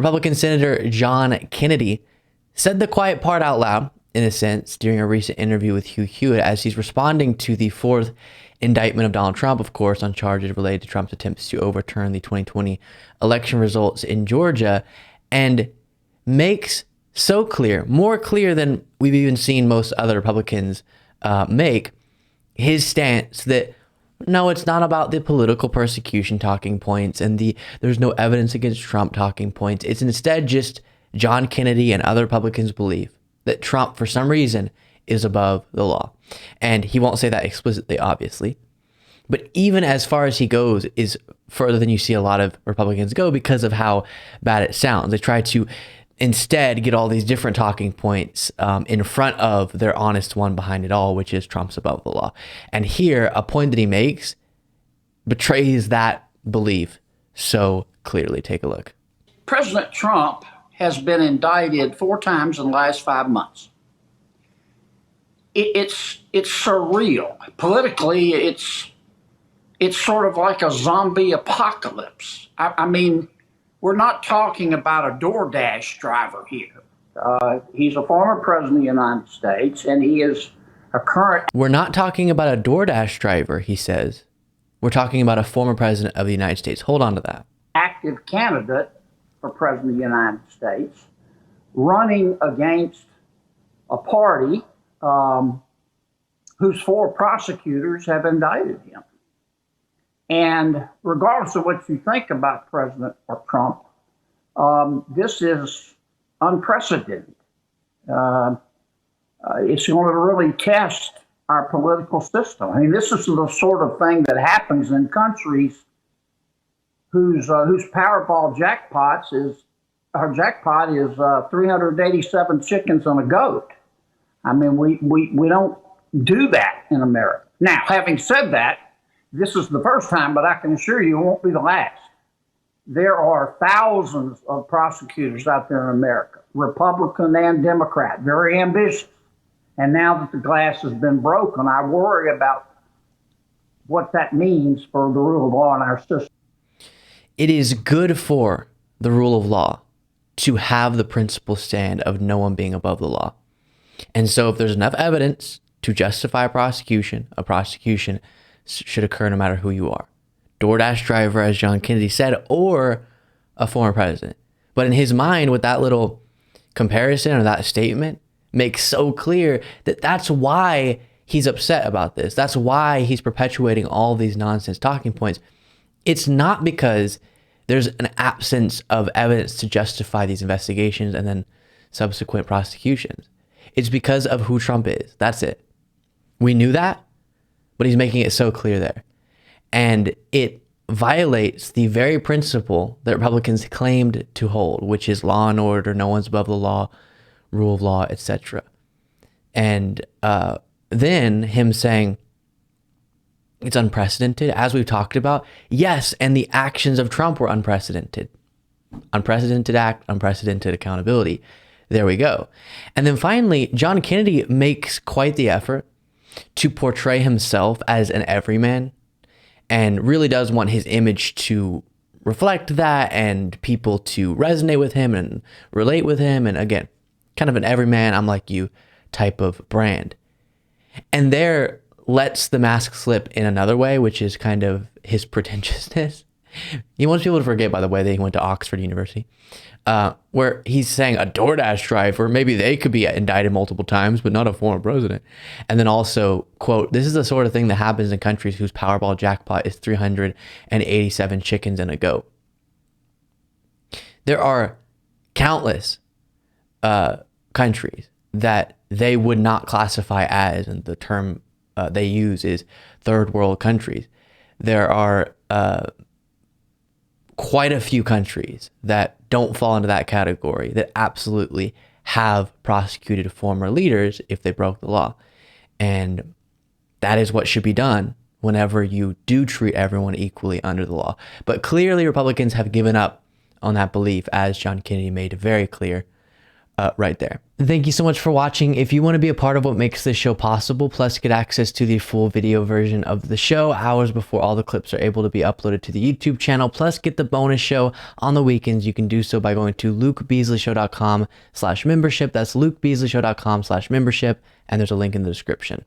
Republican Senator John Kennedy said the quiet part out loud, in a sense, during a recent interview with Hugh Hewitt as he's responding to the fourth indictment of Donald Trump, of course, on charges related to Trump's attempts to overturn the 2020 election results in Georgia, and makes so clear, more clear than we've even seen most other Republicans make, his stance that no, it's not about the political persecution talking points and there's no evidence against Trump talking points. It's instead just John Kennedy and other Republicans believe that Trump, for some reason, is above the law. And he won't say that explicitly, obviously. But even as far as he goes is further than you see a lot of Republicans go because of how bad it sounds. They try to instead get all these different talking points in front of their honest one behind it all, which is Trump's above the law. And here, a point that he makes betrays that belief so clearly. Take a look. President Trump has been indicted 4 times in the last 5 months. It's surreal. Politically, it's sort of like a zombie apocalypse. I mean, we're not talking about a DoorDash driver here. He's a former president of the United States, and he is a current... We're not talking about a DoorDash driver, he says. We're talking about a former president of the United States. Hold on to that. ...active candidate for president of the United States, running against a party whose 4 prosecutors have indicted him. And regardless of what you think about President Trump, this is unprecedented. It's going to really test our political system. I mean, this is the sort of thing that happens in countries whose Powerball jackpot is 387 chickens and a goat. I mean, we don't do that in America. Now, having said that, this is the first time, but I can assure you it won't be the last. There are thousands of prosecutors out there in America, Republican and Democrat, very ambitious. And now that the glass has been broken, I worry about what that means for the rule of law in our system. It is good for the rule of law to have the principle stand of no one being above the law. And so if there's enough evidence to justify a prosecution should occur no matter who you are. DoorDash driver, as John Kennedy said, or a former president. But in his mind, with that little comparison or that statement, makes so clear that that's why he's upset about this. That's why he's perpetuating all these nonsense talking points. It's not because there's an absence of evidence to justify these investigations and then subsequent prosecutions. It's because of who Trump is. That's it. We knew that, but he's making it so clear there. And it violates the very principle that Republicans claimed to hold, which is law and order, no one's above the law, rule of law, etc. And then him saying it's unprecedented, as we've talked about. Yes, and the actions of Trump were unprecedented. Unprecedented act, unprecedented accountability. There we go. And then finally, John Kennedy makes quite the effort to portray himself as an everyman and really does want his image to reflect that and people to resonate with him and relate with him. And again, kind of an everyman, I'm like you type of brand. And there lets the mask slip in another way, which is kind of his pretentiousness. He wants people to forget, by the way, that he went to Oxford University, where he's saying a DoorDash driver, maybe they could be indicted multiple times, but not a former president. And then also, quote, this is the sort of thing that happens in countries whose Powerball jackpot is 387 chickens and a goat. There are countless countries that they would not classify as, and the term they use is third world countries. There are quite a few countries that don't fall into that category that absolutely have prosecuted former leaders if they broke the law. And that is what should be done whenever you do treat everyone equally under the law. But clearly Republicans have given up on that belief, as John Kennedy made very clear right there. Thank you so much for watching. If you want to be a part of what makes this show possible, plus get access to the full video version of the show hours before all the clips are able to be uploaded to the YouTube channel, plus get the bonus show on the weekends, you can do so by going to lukebeasleyshow.com/membership. That's lukebeasleyshow.com/membership, and there's a link in the description.